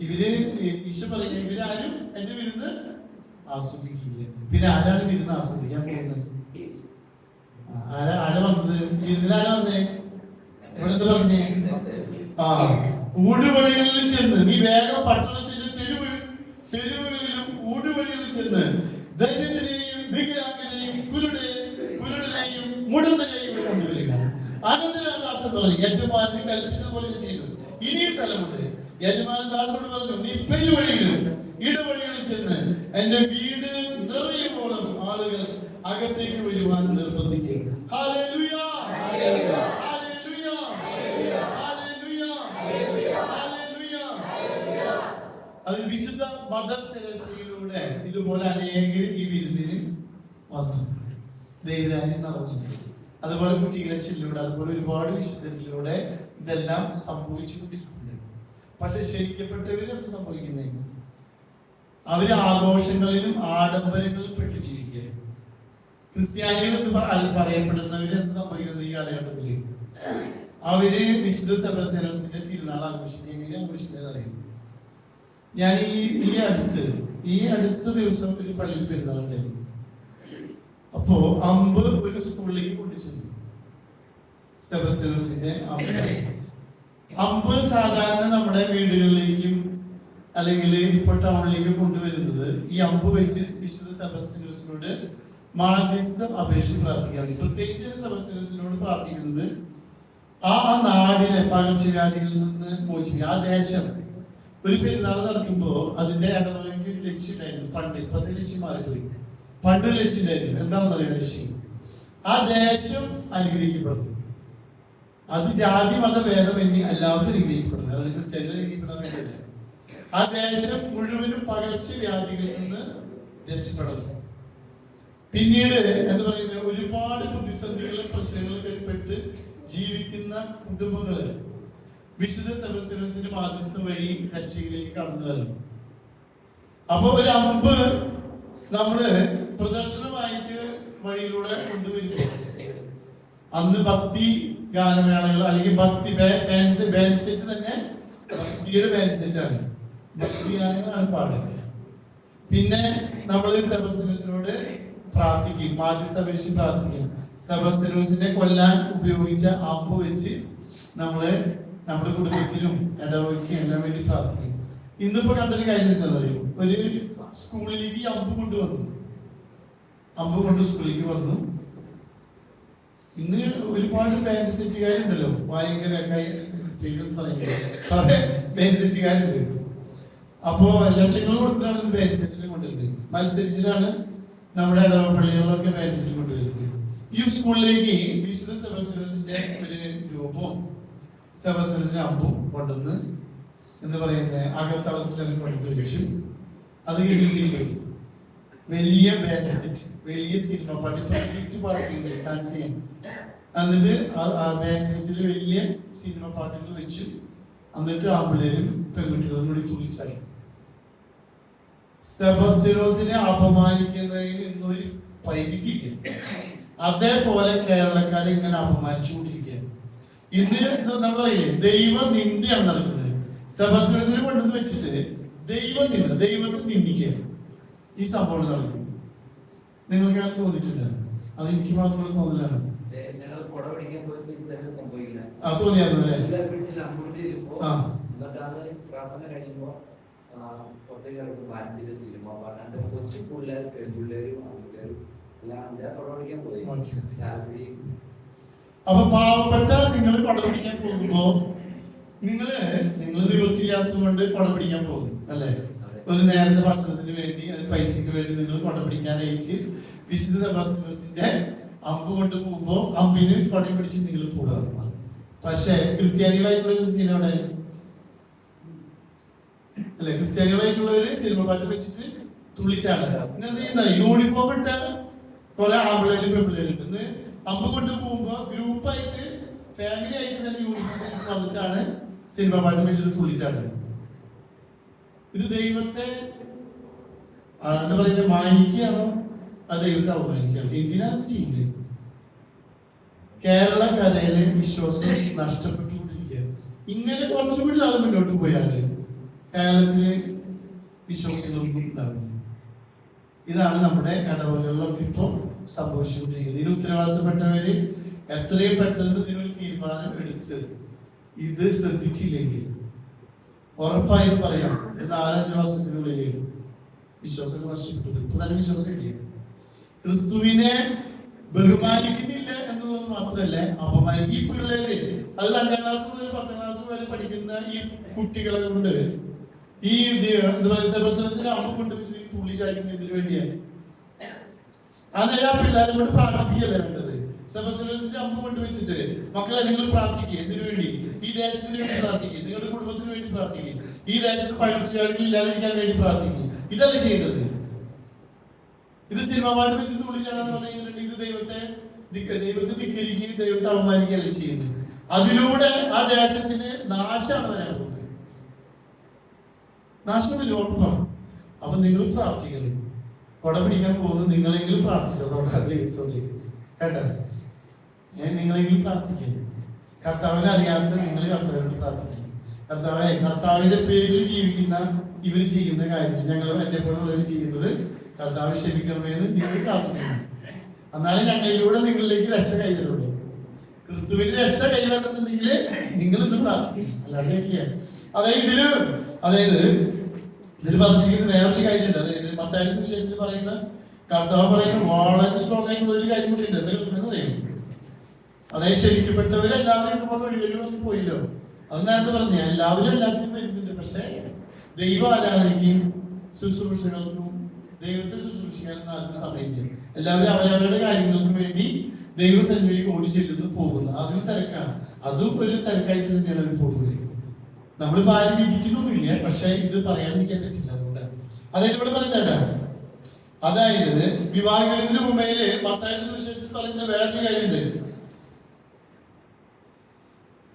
ഈശോ പറയും ഇവരാരും എന്റെ വിരുന്ന് ആസ്വദിക്കില്ല. പിന്നെ ആരാണ് വിരുന്ന് ആസ്വദിക്കാൻ പോകുന്നത്? ആരാ വന്നത്? വിരുന്നിലാരാ വന്നേ? ഇവിടെ എന്ത് പറഞ്ഞേ? ഊടുവഴികളിൽ ചെന്ന്, നീ വേഗം പട്ടണത്തിന്റെ തെരുവുകളിലും ഊടുവഴികളിൽ ചെന്ന് ദരിദ്രരെയും വികലാംഗരെയും കുരുടനെയും മുടന്തനെയും കൊണ്ടുവരിക. അനന്തരം ദാസൻ പറഞ്ഞു, യജമാനൻ കൽപ്പിച്ചതുപോലെ ചെയ്തു. ഇനിയും സ്ഥലമുണ്ട്. യജമാനൻ ദാസനോട് പറഞ്ഞു, നീ പെരുവഴിയിലും ഇടവഴികളിൽ ചെന്ന് എന്റെ വീട് നിറയുമ്പോഴും ആളുകൾ അകത്തേക്ക് വരുവാൻ നിർബന്ധിക്കുക. ഹല്ലേലൂയ, ഹല്ലേലൂയ, ഹല്ലേലൂയ, ഹല്ലേലൂയ. അത് വിശുദ്ധ മദർ തെരേസയിലൂടെ ഇതുപോലെ അനേകർ ഈ വിരുന്നിന് വന്നു. ദൈവരാജ്യം നടന്നു. അതുപോലെ കുട്ടികളച്ചിലൂടെ, അതുപോലെ ഒരുപാട് വിശുദ്ധരിലൂടെ ഇതെല്ലാം സംഭവിച്ചുകൊണ്ടിരിക്കുന്നത്. പക്ഷെ ക്ഷണിക്കപ്പെട്ടവര് എന്ത് സംഭവിക്കുന്നത്? അവര് ആഘോഷങ്ങളിലും ആഡംബരങ്ങളിലും പെട്ട് ജീവിക്കുക. ക്രിസ്ത്യാനികൾ എന്ന് പറയപ്പെടുന്നവര് എന്ത് സംഭവിക്കുന്നത് ഈ കാലഘട്ടത്തില്? അവര് വിശുദ്ധ സെബസ്ത്യാനോസിന്റെ തിരുനാൾ ആഘോഷിക്കുക. എങ്ങനെ ആഘോഷിക്കുന്നത് അറിയാം? ഞാൻ ഈ അടുത്ത ദിവസം ഒരു പള്ളിയിൽ പെരുന്നാളുണ്ടായിരുന്നു. അപ്പോ അമ്പ് ഒരു സ്കൂളിലേക്ക് കൊണ്ടുചെന്നു. സെബസ്ത്യാനോസിന്റെ അമ്പ് സാധാരണ നമ്മുടെ വീടുകളിലേക്കും അല്ലെങ്കിൽ ഇപ്പോൾ ടൗണിലേക്ക് കൊണ്ടുവരുന്നത് ഈ അമ്പ് വെച്ച് വിശുദ്ധ സെബസ്ത്യാനോസിനോട് മാധ്യസ്ഥം അപേക്ഷിച്ച് പ്രാർത്ഥിക്കാൻ വേണ്ടി. പ്രത്യേകിച്ച് സെബസ്ത്യാനോസിനോട് പ്രാർത്ഥിക്കുന്നത് ആ നാടിനെ പകർച്ചവ്യാധികളിൽ നിന്ന് മോചിപ്പിക്കുക. ആ ദേശം ഒരു പെരുന്നാൾ നടക്കുമ്പോൾ അതിന്റെ ഇടവകയ്ക്ക് ഒരു ലക്ഷ്യം ഉണ്ടായിരുന്നു. ഇപ്പത്തെ ലക്ഷ്യം മാറിപ്പോയി. പണ്ട് ലക്ഷ്യം ഉണ്ടായിരുന്നു. എന്താണെന്ന് അറിയാം ലക്ഷ്യം? ആ ദേശം അനുഗ്രഹിക്കപ്പെടുന്നു. അത് ജാതി മതഭേദമന്യേ എല്ലാവരും അനുഗ്രഹിക്കപ്പെടുന്നു. അത് ക്രിസ്ത്യാനികൾ അനുഗ്രഹിക്കപ്പെടാൻ വേണ്ടിയല്ല. ആ ദേശം മുഴുവനും പകർച്ചവ്യാധികളിൽ നിന്ന് രക്ഷപ്പെടുന്നു. പിന്നീട് എന്ന് പറയുന്നത് ഒരുപാട് പ്രതിസന്ധികളും പ്രശ്നങ്ങളും പെട്ട് ജീവിക്കുന്ന കുടുംബങ്ങള് വിശുദ്ധ സെബസ്ത്യാനോസിന്റെ മാധ്യസ്ഥം വഴി രക്ഷയിലേക്ക് കടന്നു വരുന്നു. അപ്പൊ ഒരു അമ്പ് നമ്മള് പ്രദർശനമായിട്ട് വഴിയിലൂടെ കൊണ്ടുവരുന്നു. അന്ന് ഭക്തി ഗാനമേളകൾ അല്ലെങ്കിൽ ഭക്തി ബാൻഡ് സെറ്റ് തന്നെ ഭക്തിയുടെ ബാൻഡ് സെറ്റ് ആണ്. ഭക്തി ഗാനങ്ങളാണ് പാടുന്നത്. പിന്നെ നമ്മൾ സെബസ്ത്യാനോസിനോട് പ്രാർത്ഥിക്കും, മാധ്യസ്ഥ അപേക്ഷിച്ച് പ്രാർത്ഥിക്കും. സെബസ്ത്യാനോസിനെ കൊല്ലാൻ ഉപയോഗിച്ച അമ്പ് വെച്ച് നമ്മള് നമ്മുടെ കുടുംബത്തിലും ഇടവയ്ക്കും എല്ലാം വേണ്ടി പ്രാർത്ഥിക്കും. ഇന്നിപ്പോ കണ്ടൊരു കാര്യം എന്താണെന്ന് അറിയും? ഒരു സ്കൂളിലേക്ക് അമ്പ് കൊണ്ടുവന്നു. അമ്പ് കൊണ്ട് സ്കൂളിലേക്ക് വന്നു. ഇന്ന് ഒരുപാട് ബാൻഡ് സെറ്റുകാരുണ്ടല്ലോ, ഭയങ്കര ബാൻഡ് സെറ്റുകാരുണ്ട്. അപ്പോ ലക്ഷങ്ങൾ കൊടുത്തിട്ടാണ് ബാൻഡ് സെറ്റിൽ കൊണ്ടുവരുന്നത്. മത്സരിച്ചിട്ടാണ് നമ്മുടെ ഇടവപ്പള്ളികളിലൊക്കെ ബാൻഡ് സെറ്റ് കൊണ്ടുവരുന്നത്. ഈ സ്കൂളിലേക്ക് വിശുദ്ധ സെബസ്ത്യാനോസിന്റെ ഒരു രൂപവും സെബസ്ത്യാനോസിന്റെ അമ്പും കൊണ്ടുവന്ന് എന്ന് പറയുന്നത് അകത്തളത്തിൽ കൊണ്ടു വെച്ചു. അത് കഴിഞ്ഞിട്ട് വലിയ ബാൻഡ് സെറ്റ്, വലിയ സിനിമ പാട്ട് ഡാൻസ് ചെയ്യാൻ. എന്നിട്ട് ആ ബാൻഡ് സെറ്റിൽ വലിയ സിനിമ പാട്ടുകൾ വെച്ചു. എന്നിട്ട് ആമ്പിളേരും പെൺകുട്ടികളും കൂടി തുള്ളിച്ചായി. സെബസ്ത്യാനോസിനെ അപമാനിക്കുന്നതിന് ഇന്നൊരു പരിധിയില്ല. അതേപോലെ കേരളക്കാരെ ഇങ്ങനെ അപമാനിച്ചുകൊണ്ടിരിക്കുക. ഇന്ന് എന്താ പറയില്ലേ, ദൈവം നിന്ദയാണ് നടക്കുന്നത്. സെബസ്ത്യാനോസിനെ കൊണ്ടുവന്ന് വെച്ചിട്ട് ദൈവത്തെ നിന്ദിക്കുക. ഈ സംഭവം നടക്കുന്നു. നിങ്ങൾക്ക് അങ്ങനെ തോന്നിയിട്ടില്ല? അത് എനിക്ക് മാത്രമുള്ള തോന്നലാണ്. തോന്നിയായിരുന്നു അല്ലേ? അപ്പൊ പാവപ്പെട്ട നിങ്ങൾ പടം പിടിക്കാൻ പോകുമ്പോ നിങ്ങൾ നിവൃത്തിയില്ലാത്തത് കൊണ്ട് പടം പിടിക്കാൻ പോകുന്നു അല്ലേ? ഒരു നേരത്തെ ഭക്ഷണത്തിന് വേണ്ടി, പൈസക്ക് വേണ്ടി നിങ്ങൾ പടം പിടിക്കാനായിട്ട് വിശുദ്ധ സെബസ്ത്യാനോസിന്റെ അമ്പ് കൊണ്ട് പോകുമ്പോ അമ്പിന് പടം പിടിച്ച് നിങ്ങൾ കൂടാറുണ്ട്. പക്ഷെ ക്രിസ്ത്യാനികളായിട്ടുള്ള അവിടെ അല്ലെ? ക്രിസ്ത്യാനികളായിട്ടുള്ളവര് സിനിമ പാട്ട് വെച്ചിട്ട് തുള്ളിച്ചാടാ. യൂണിഫോം ഇട്ട കുറെ ആമ്പിളേരും പെമ്പിളേരും ഇന്ന് അമ്പ് കൊണ്ട് പോകുമ്പോ ഗ്രൂപ്പായിട്ട് ഫാമിലി ആയിട്ട് തന്നെ യൂണിഫോം വെച്ച് വന്നിട്ടാണ് സിനിമ പാട്ട് വെച്ചിട്ട് തുള്ളിച്ചാടുന്നത്. ഇത് ദൈവത്തെ എന്താ പറയുന്നത്, മാനിക്കുകയാണോ അത് ദൈവത്തെ അവമാനിക്കുകയാണോ? എന്തിനാണ് ഇത് ചെയ്യുന്നത്? കേരളക്കരയിലെ വിശ്വാസം നഷ്ടപ്പെട്ടുകൊണ്ടിരിക്കുക. ഇങ്ങനെ കുറച്ചുകൂടി നാളെ മുന്നോട്ട് പോയാല് കേരളത്തിലെ വിശ്വാസികൾക്കും നൽകുന്നത്. ഇതാണ് നമ്മുടെ ഇടവകളിലൊക്കെ ഇപ്പോൾ സംഭവിച്ചുകൊണ്ടിരിക്കുന്നത്. ഇതിന് ഉത്തരവാദിത്തപ്പെട്ടവര് എത്രയും പെട്ടെന്ന് ഇതിനൊരു തീരുമാനം എടുത്ത് ഇത് ശ്രദ്ധിച്ചില്ലെങ്കിൽ ഉറപ്പായും പറയാം 4-5 വർഷത്തിനുള്ളിൽ വിശ്വാസം നഷ്ടപ്പെട്ടു. ഇപ്പൊ തന്നെ വിശ്വാസമില്ല, ക്രിസ്തുവിനെ ബഹുമാനിക്കുന്നില്ല എന്നുള്ളത് മാത്രമല്ല അപമാനിക്കും. ഈ പിള്ളേര് അത് 5ാം ക്ലാസ് മുതൽ 10ാം ക്ലാസ് വരെ പഠിക്കുന്ന ഈ കുട്ടികളെ കൊണ്ട് ഈ എന്താ പറയുക സെബസ്റ്റിനോസിനെ അമ്മ കൊണ്ടുവച്ച് തുള്ളി ചാടിക്കുന്നതിന് വേണ്ടിയാണ്. ആ നേരം ആ പിള്ളേരെ കൊണ്ട് പ്രാർത്ഥിക്കുകയല്ല വേണ്ടത്. സെബസ്റ്റിനോസിന്റെ അമ്മ കൊണ്ടുവച്ചിട്ട് മക്കളെ നിങ്ങൾ പ്രാർത്ഥിക്കുക, എന്തിനു വേണ്ടി? ഈ ദേശത്തിന് വേണ്ടി പ്രാർത്ഥിക്കുക, നിങ്ങളുടെ കുടുംബത്തിന് വേണ്ടി പ്രാർത്ഥിക്കുക, ഈ ദേശത്ത് പകർച്ചവ്യാധികൾ ഇല്ലാതിരിക്കാൻ വേണ്ടി പ്രാർത്ഥിക്കുക. ഇതല്ല ചെയ്യേണ്ടത്. ഇത് സിനിമ പാട്ട് വെച്ച് തുള്ളി ചാടാന്ന് പറഞ്ഞു കഴിഞ്ഞിട്ടുണ്ടെങ്കിൽ ഇത് ദൈവത്തെ ധിക്കരിക്കുകയും ദൈവത്തെ അവമാനിക്കുകയല്ല ചെയ്യുന്നത്. അതിലൂടെ ആ ദേശത്തിന് നാശമാണ് വരാൻ പോകുന്നത്. നാശമില്ല, ഉറപ്പാണ്. അപ്പൊ നിങ്ങൾ പ്രാർത്ഥിക്കണം. കൊട പിടിക്കാൻ പോകുന്നത് നിങ്ങളെങ്കിലും പ്രാർത്ഥിച്ചോ ദൈവത്തോട് കേട്ടോ. നിങ്ങളെങ്കിലും പ്രാർത്ഥിക്കണം. കർത്താവിനെ അറിയാത്ത നിങ്ങൾ കർത്താവിനോട് പ്രാർത്ഥിക്കണം. കർത്താവിന്റെ പേരിൽ ജീവിക്കുന്ന ഇവർ ചെയ്യുന്ന കാര്യങ്ങൾ ഞങ്ങൾ എന്നെ പോലുള്ളവർ ചെയ്യുന്നത് കർത്താവ് ക്ഷമിക്കണമെന്ന് നിങ്ങൾ പ്രാർത്ഥിക്കണം. എന്നാലും ഞങ്ങളിലൂടെ നിങ്ങളിലേക്ക് രക്ഷ കൈവരുള്ളൂ. ക്രിസ്തുവിന്റെ രക്ഷ കൈവരണമെന്നുണ്ടെങ്കിൽ നിങ്ങൾ ഇന്ന് പ്രാർത്ഥിക്കണം. അല്ലാതെ അതായത് ഇതിൽ പറഞ്ഞിരിക്കുന്ന വേറൊരു കാര്യമുണ്ട്. അതായത് മത്തായിയുടെ സുവിശേഷത്തിൽ പറയുന്ന കർത്താവ് പറയുന്ന വളരെ സ്ട്രോങ് ആയിട്ടുള്ള ഒരു കാര്യം കൂടി ഉണ്ട്. എന്തെങ്കിലും അറിയാം. അതായത് ശരിക്കപ്പെട്ടവരെല്ലാവരും ഇതുപോലെ ഒഴിവൊന്നും പോയില്ലോ. അത് നേരത്തെ പറഞ്ഞ എല്ലാവരും എല്ലാത്തിനും വരുന്നുണ്ട്. പക്ഷെ ദൈവ ആരാധനയ്ക്കും ശുശ്രൂഷകൾക്കും ദൈവത്തെ ശുശ്രൂഷിക്കാനൊന്നും ആർക്കും സമയമില്ല. എല്ലാവരും അവരവരുടെ കാര്യങ്ങൾക്ക് വേണ്ടി ദൈവസന്നിധിയിലേക്ക് ഓടി ചെല്ലുന്നു പോകുന്നു. അതിന് തിരക്കാണ്. അതും ഒരു തിരക്കായിട്ട് തന്നെയാണ് അവർ പോകുന്നത്. നമ്മൾ ആരും വിധിക്കുന്നൊന്നുമില്ല, പക്ഷെ ഇത് പറയാതിരിക്കാൻ പറ്റില്ല. അതുകൊണ്ട് അതായത് ഇവിടെ പറയുന്നേട്ടാ, അതായത് വിവാഹത്തിന് മുമ്പേല് മത്തായിയുടെ സുവിശേഷത്തിൽ പറയുന്ന വേറൊരു കാര്യമുണ്ട്.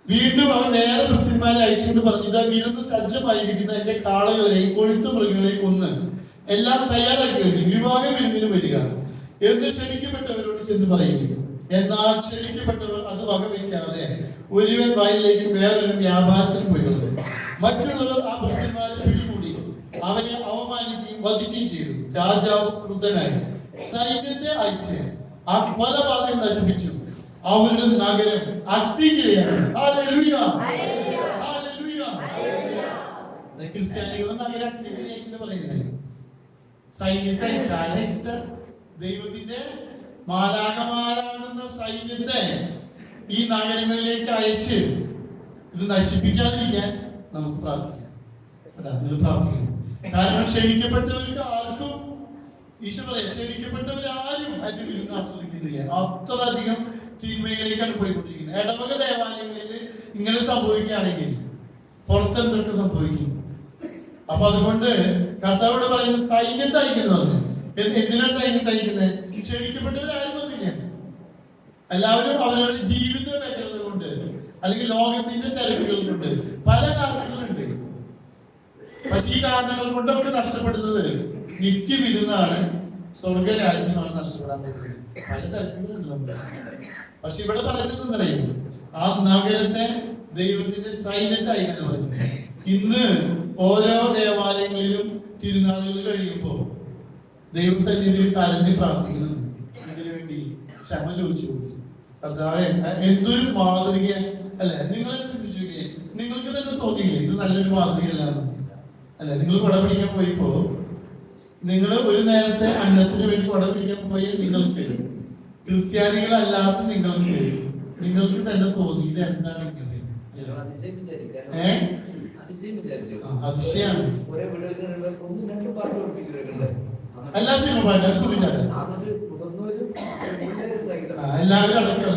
വീണ്ടും അവൻ വേറെ ഭൃത്യന്മാരെ അയച്ചുകൊണ്ട് പറഞ്ഞു, ഇതാ വിരുന്ന് സജ്ജമായിരിക്കുന്ന എന്റെ കാളകളെയും കൊഴുത്ത മൃഗങ്ങളെയും കൊന്ന് എല്ലാം തയ്യാറാക്കി കഴിഞ്ഞു, വിവാഹ വിരുന്നിന് വരിക എന്ന് ക്ഷണിക്കപ്പെട്ടവരോട് ചെന്ന് പറയുന്നു. എന്നാൽ ക്ഷണിക്കപ്പെട്ടവർ അത് വകവയ്ക്കാതെ ഒരുവൻ വയലിലേക്ക് വേറൊരു വ്യാപാരത്തിന് പോയി കളഞ്ഞു. മറ്റുള്ളവർ ആ ഭൃത്യന്മാരെ പിടികൂടി അവരെ അവമാനിക്കുകയും വധിക്കുകയും ചെയ്തു. രാജാവ് ക്രുദ്ധനായി സൈന്യത്തെ അയച്ച് ആ കൊലപാതകം നശിപ്പിച്ചു. അവരുടെ നഗരം അഗ്നിക്കിരയാണ്. ക്രിസ്ത്യാനികളുടെ നഗരം അഗ്നിക്കിരയാക്കി പറയുന്നത്. സൈന്യത്തെ ദൈവത്തിന്റെ മാലാഖമാരാകുന്ന സൈന്യത്തെ ഈ നഗരങ്ങളിലേക്ക് അയച്ച് ഇത് നശിപ്പിക്കാതിരിക്കാൻ നമുക്ക് പ്രാർത്ഥിക്കാം. പ്രാർത്ഥിക്കണം. കാരണം ക്ഷണിക്കപ്പെട്ടവർക്ക് ആർക്കും ഈശോ പറയാം, ക്ഷണിക്കപ്പെട്ടവരാരും അതിന്റെ വിരുന്ന് ആസ്വദിക്കുന്നില്ല. അത്രയധികം തിന്മയിലേക്കാണ് പോയിക്കൊണ്ടിരിക്കുന്നത്. ഇടവക ദേവാലയങ്ങളിൽ ഇങ്ങനെ സംഭവിക്കുകയാണെങ്കിൽ പുറത്തെന്തൊക്കെ സംഭവിക്കും? അപ്പൊ അതുകൊണ്ട് കർത്താവോട് പറയുന്ന സൈന്യത്തെ അയക്കുന്നു പറഞ്ഞു. എന്തിനാണ് സൈന്യത്തെ അയക്കുന്നത്? ക്ഷണിക്കപ്പെട്ടവരാരും വന്നില്ല. എല്ലാവരും അവരവരുടെ ജീവിത മേഖലകൾ കൊണ്ട് അല്ലെങ്കിൽ ലോകത്തിന്റെ തിരക്കുകൾ കൊണ്ട് പല കാരണങ്ങളുണ്ട്. പക്ഷെ ഈ കാരണങ്ങൾ കൊണ്ടൊക്കെ നഷ്ടപ്പെടുന്നത് നിത്യവിരുന്നാണ്, സ്വർഗരാജ്യമാണ് നഷ്ടപ്പെടാൻ പോകുന്നത്. പല തിരക്കുകളുണ്ട്. പക്ഷെ ഇവിടെ പറയുന്നത് എന്തറിയും? ആ നഗരത്തെ ദൈവത്തിന്റെ സൈന്യത്തെ അയക്കാൻ പറയുന്നത്. ഇന്ന് ഓരോ ദേവാലയങ്ങളിലും തിരുനാളുകൾ കഴിയുമ്പോൾ ദൈവസന്നിധിയിൽ കരഞ്ഞ് പ്രാർത്ഥിക്കുന്നുണ്ട്. ഇതിനു വേണ്ടി ക്ഷമ ചോദിച്ചു കൊടുക്കും. കർത്താവേ, എന്തൊരു മാതൃക അല്ലെ? നിങ്ങളെ ചിന്തിച്ചുകയെ നിങ്ങൾക്ക് തന്നെ തോന്നിയില്ലേ ഇത് നല്ലൊരു മാതൃകയല്ല അല്ലെ? നിങ്ങൾ കുട പിടിക്കാൻ പോയപ്പോ നിങ്ങൾ ഒരു നേരത്തെ അന്നത്തിന് വേണ്ടി കുട പിടിക്കാൻ പോയ നിങ്ങൾക്ക്, ക്രിസ്ത്യാനികളല്ലാത്ത നിങ്ങൾക്ക് തന്നെ തോന്നി ഇത് എന്താണ് ഇങ്ങനെ? അതിശയാണ്. എല്ലാ സിനിമ പാട്ട് തുള്ളിച്ചാട്ടെ എല്ലാവരും അടക്കം.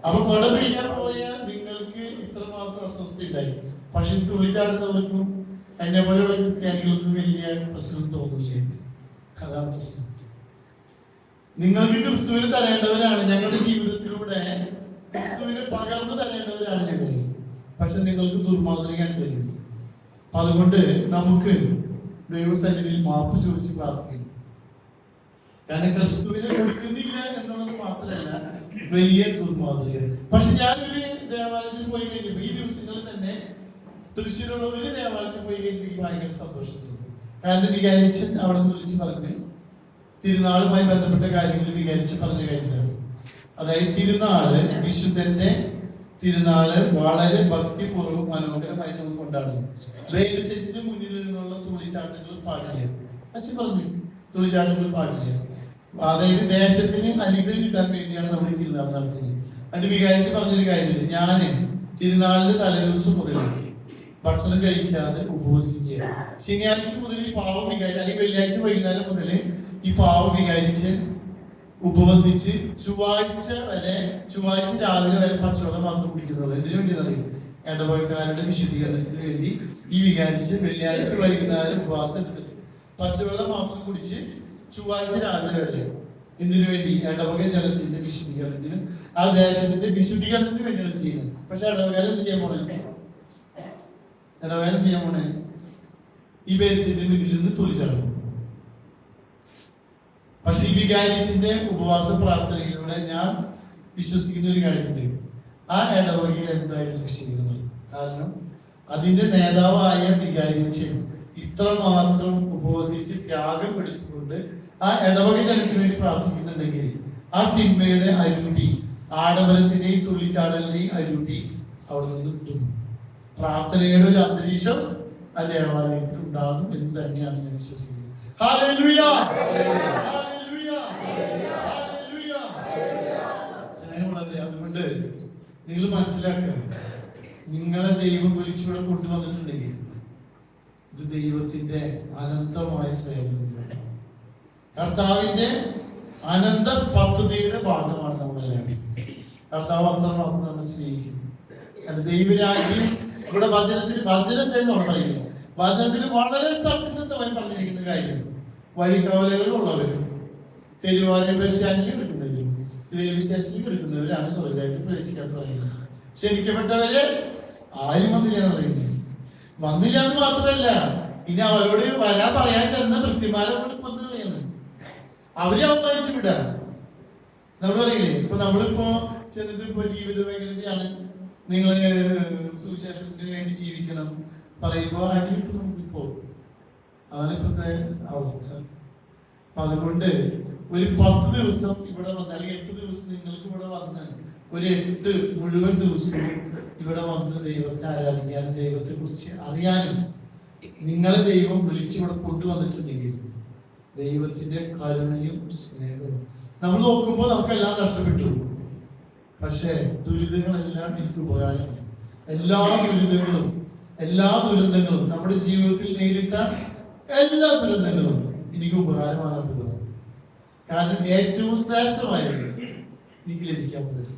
അപ്പൊ കൊട പിടിക്കാൻ പോയ നിങ്ങൾക്ക് ഇത്രമാത്രം അസ്വസ്ഥ ഉണ്ടായി. പക്ഷെ തുള്ളിച്ചാടുന്നവർക്കും എന്നെ പോലെയുള്ള ക്രിസ്ത്യാനികൾക്കും വലിയ പ്രശ്നം തോന്നില്ല. അതാണ് പ്രശ്നം. നിങ്ങൾക്ക് ക്രിസ്തുവിന് തരേണ്ടവരാണ്. ഞങ്ങളുടെ ജീവിതത്തിലൂടെ ക്രിസ്തുവിന് പകർന്നു തരേണ്ടവരാണ് ഞങ്ങൾ. പക്ഷെ നിങ്ങൾക്ക് ദുർമാതൃകയാണ് തരുന്നത്. അപ്പൊ അതുകൊണ്ട് നമുക്ക് ദൈവസന്നിധിയിൽ മാപ്പ് ചോദിച്ച് പ്രാർത്ഥിക്കണം. കാരണം ക്രിസ്തുവിനെ കൊടുക്കുന്നില്ല എന്നുള്ളത് മാത്രമല്ല വലിയ ദുർമാതൃക. പക്ഷെ ഞാനൊരു ദേവാലയത്തിൽ പോയി കഴിഞ്ഞപ്പോൾ ഈ ദിവസങ്ങളിൽ തന്നെ തൃശ്ശൂരുള്ള ഒരു ദേവാലയത്തിൽ പോയി എനിക്ക് ഭയങ്കര സന്തോഷം തോന്നി. കാരണം വികാരിച്ചൻ അവിടെ നിന്ന് വിളിച്ച് പറഞ്ഞ് തിരുനാളുമായി ബന്ധപ്പെട്ട കാര്യങ്ങൾ വികാരിച്ച് പറഞ്ഞ കാര്യമാണ്. അതായത് തിരുനാള്, വിശുദ്ധന്റെ തിരുനാള് വളരെ ഭക്തിപൂർവ്വം മനോഹരമായിട്ട് നമുക്ക് കൊണ്ടാടുന്നു. വെയിൽ സെറ്റിന് മുന്നിൽ നിന്നുള്ള തുള്ളിച്ചാട്ടങ്ങൾ പാടില്ല. അച്ഛൻ പറഞ്ഞു തുള്ളിച്ചാട്ടങ്ങൾ പാടില്ല. അതായത് ദേശത്തിന് അനുഗ്രഹം കിട്ടാൻ വേണ്ടിയാണ് നമ്മൾ ഈ തിരുനാൾ നടത്തുന്നത്. അതിന്റെ വികാരിച്ച് പറഞ്ഞൊരു കാര്യമില്ല, ഞാന് തിരുനാളിന്റെ തലേദിവസം മുതൽ ഭക്ഷണം കഴിക്കാതെ ഉപവസിക്കുക. ശനിയാഴ്ച മുതൽ ഈ പാവം വികാരി, അല്ലെങ്കിൽ വെള്ളിയാഴ്ച വൈകുന്നേരം മുതൽ ഈ പാവം വികാരിച്ച് ഉപവസിച്ച് ചൊവ്വാഴ്ച രാവിലെ വരെ പച്ചവെള്ളം മാത്രം കുടിക്കുന്നുള്ളൂ. എന്തിനു വേണ്ടി അറിയും? ഇടവകക്കാരുടെ വിശുദ്ധീകരണത്തിന് വേണ്ടി ഈ വികാരിച്ച് വെള്ളിയാഴ്ച വൈകുന്നേരം ഉപവാസം എടുത്തിട്ട് പച്ചവെള്ളം മാത്രം കുടിച്ച് ചൊവ്വാഴ്ച രാവിലെ വരെ. എന്തിനു വേണ്ടി? ഇടവക ജലത്തിന്റെ വിശുദ്ധീകരണത്തിന്, ആ ദേശത്തിന്റെ വിശുദ്ധീകരണത്തിന് വേണ്ടിയാണ് ചെയ്യുന്നത്. പക്ഷെ ഇടവകാലം എന്ത് ചെയ്യാൻ പോണേ? ഇടവകാലം ചെയ്യാൻ പോണേ ഈ ബേസിന്റെ മുന്നിൽ നിന്ന് തുളിച്ചടക്കും. പക്ഷെ ഈ വികാരിച്ചിന്റെ ഉപവാസ പ്രാർത്ഥനയിലൂടെ ഞാൻ വിശ്വസിക്കുന്ന ഒരു കാര്യമുണ്ട്, ആ ഇടവകയിൽ എന്തായാലും കൃഷി ചെയ്യുന്നത്. കാരണം അതിന്റെ നേതാവായ വികാരിച്ചൻ ഇത്രമാത്രം ഉപവസിച്ച് ത്യാഗം എടുത്തുകൊണ്ട് ആ ഇടവക ജനത്തിന് വേണ്ടി പ്രാർത്ഥിക്കുന്നുണ്ടെങ്കിൽ ആ തിന്മയുടെ അരുട്ടി, ആഡംബരത്തിന്റെയും തുള്ളിച്ചാടലിന്റെയും അരുട്ടി അവിടെ നിന്ന് കിട്ടുന്നു. പ്രാർത്ഥനയുടെ ഒരു അന്തരീക്ഷം ആ ദേവാലയത്തിൽ ഉണ്ടാകും എന്ന് തന്നെയാണ് ഞാൻ വിശ്വസിക്കുന്നത്. ഹല്ലേലൂയ, ഹല്ലേലൂയ, ഹല്ലേലൂയ. സ്നേഹമുള്ളവരെ, അതുകൊണ്ട് നിങ്ങൾ മനസ്സിലാക്കുക, നിങ്ങളെ ദൈവം വിളിച്ചുകൂടെ കൊണ്ടുവന്നിട്ടുണ്ടെങ്കിൽ ഇത് ദൈവത്തിന്റെ അനന്തമായ സേവനമാണ്. കർത്താവിന്റെ അനന്ത പദ്ധതിയുടെ ഭാഗമാണ് നമ്മളെല്ലാം. കർത്താവ് അത്രമാത്രം നമ്മൾ സ്നേഹിക്കുന്നു. ദൈവരാജ്യം ഇവിടെ വചനത്തിൽ നമ്മൾ പറയുന്നത്, വചനത്തിൽ വളരെ സത്യസന്ധമായി പറഞ്ഞിരിക്കുന്ന കാര്യം, വഴിക്കവലകളിലുള്ളവരും തെരുവാല ബസ് സ്റ്റാൻഡിൽ എടുക്കുന്നവരും റെയിൽവേ സ്റ്റേഷനിൽ എടുക്കുന്നവരാണ് സ്വർഗ്ഗരാജ്യത്തിൽ പ്രവേശിക്കാത്ത പറയുന്നത്. ക്ഷണിക്കപ്പെട്ടവര് ആരും വന്നില്ല എന്ന് പറയുന്നത്. വന്നില്ല എന്ന് മാത്രമല്ല, ഇനി അവരോട് വരാൻ പറയാൻ ചെന്ന വൃത്തിമാരെ കൊന്നു കളയുന്നത്, അവരെ അവമാനിച്ചു വിടാം. നമ്മൾ പറയില്ലേ, ഇപ്പൊ നമ്മളിപ്പോ ചെന്നിട്ട് ഇപ്പൊ ജീവിത മേഖലയാണ്, നിങ്ങൾ സുവിശേഷത്തിന് വേണ്ടി ജീവിക്കണം പറയുമ്പോ അടിയിട്ട് നമുക്കിപ്പോ അതാണ് ഇപ്പോഴത്തെ അവസ്ഥ. അപ്പൊ അതുകൊണ്ട് ഒരു 10 ദിവസം ഇവിടെ വന്ന്, അല്ലെങ്കിൽ 8 ദിവസം നിങ്ങൾക്ക് ഇവിടെ വന്ന്, ഒരു 8 മുഴുവൻ ദിവസവും ഇവിടെ വന്ന് ദൈവത്തെ ആരാധിക്കാനും ദൈവത്തെ കുറിച്ച് അറിയാനും നിങ്ങളെ ദൈവം വിളിച്ചിവിടെ കൊണ്ടുവന്നിട്ടുണ്ടെങ്കിൽ ദൈവത്തിന്റെ കരുണയും സ്നേഹവും നമ്മൾ നോക്കുമ്പോൾ നമുക്കെല്ലാം നഷ്ടപ്പെട്ടു. പക്ഷേ ദുരിതങ്ങളെല്ലാം എനിക്ക് ഉപകാരമാണ്. എല്ലാ ദുരന്തങ്ങളും നമ്മുടെ ജീവിതത്തിൽ നേരിട്ട എല്ലാ ദുരന്തങ്ങളും എനിക്ക് ഉപകാരമാകുന്നത്. കാരണം ഏറ്റവും ശ്രേഷ്ഠമായത് എനിക്ക് ലഭിക്കാൻ പറ്റും.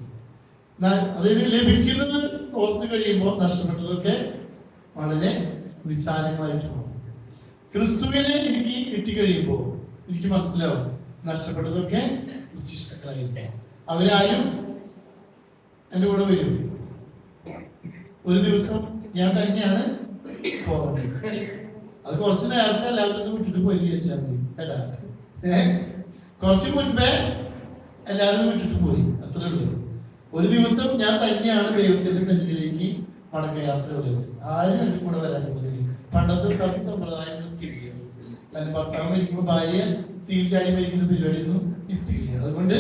അതായത് ലഭിക്കുന്നത് ഓർത്ത് കഴിയുമ്പോൾ നഷ്ടപ്പെട്ടതൊക്കെ വളരെ നിസ്സാരങ്ങളായിട്ട് പോകും. ക്രിസ്തുവിനെ എനിക്ക് കിട്ടിക്കഴിയുമ്പോൾ എനിക്ക് മനസ്സിലാവും നഷ്ടപ്പെട്ടതൊക്കെ ഉച്ഛിഷ്ടങ്ങളായിരിക്കും. അവരാരും എൻ്റെ കൂടെ വരും. ഒരു ദിവസം ഞാൻ തന്നെയാണ് പോകുന്നത്. അത് കുറച്ച് നേരത്തെ എല്ലാവരും വിട്ടിട്ട് പോയി വിചാരിച്ചാൽ മതി കേട്ടാ. കുറച്ച് മുൻപേ എല്ലാവരും വിട്ടിട്ട് പോയി, അത്രേ ഉള്ളൂ. ഒരു ദിവസം ഞാൻ തന്നെയാണ് ദൈവത്തിന്റെ സന്നിധിയിലേക്ക് മടക്കയാത്ര ഉള്ളത്. ആരും എൻ്റെ കൂടെ വരാൻ പോകുന്നില്ല. പണ്ടത്തെ സത്യ സമ്പ്രദായം ഇല്ല. കാരണം ഭർത്താവ് മരിക്കുമ്പോൾ ഭാര്യ തീർച്ചയായും മരിക്കുന്ന പരിപാടിയൊന്നും ഇപ്പില്ല. അതുകൊണ്ട്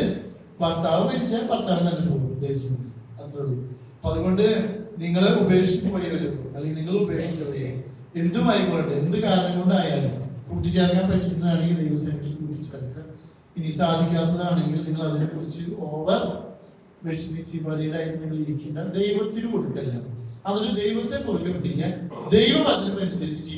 ഭർത്താവ് മരിച്ചാൽ ഭർത്താവ് തന്നെ പോകും ദിവസം, അത്രേ ഉള്ളൂ. അപ്പൊ അതുകൊണ്ട് നിങ്ങളെ ഉപേക്ഷിച്ച് പോയവരോ അല്ലെങ്കിൽ നിങ്ങൾ ഉപേക്ഷിച്ചവരെയോ എന്തുമായിക്കോട്ടെ, എന്ത് കാരണം കൊണ്ടായാലും കൂട്ടിച്ചേർക്കാൻ പറ്റുന്നതാണെങ്കിൽ ദൈവസേനയിൽ കൂട്ടിച്ചേർക്കുക. ഇനി സാധിക്കാത്തതാണെങ്കിൽ നിങ്ങൾ അതിനെ കുറിച്ച് ഓവർ വിഷമിച്ച് വലീടായിട്ട് നിങ്ങൾ ഇരിക്കേണ്ട. ദൈവത്തിന് കൊടുക്കല്ല, അതൊരു ദൈവത്തെ മുറുകെ പിടിക്കാൻ, ദൈവം അതിനനുസരിച്ച്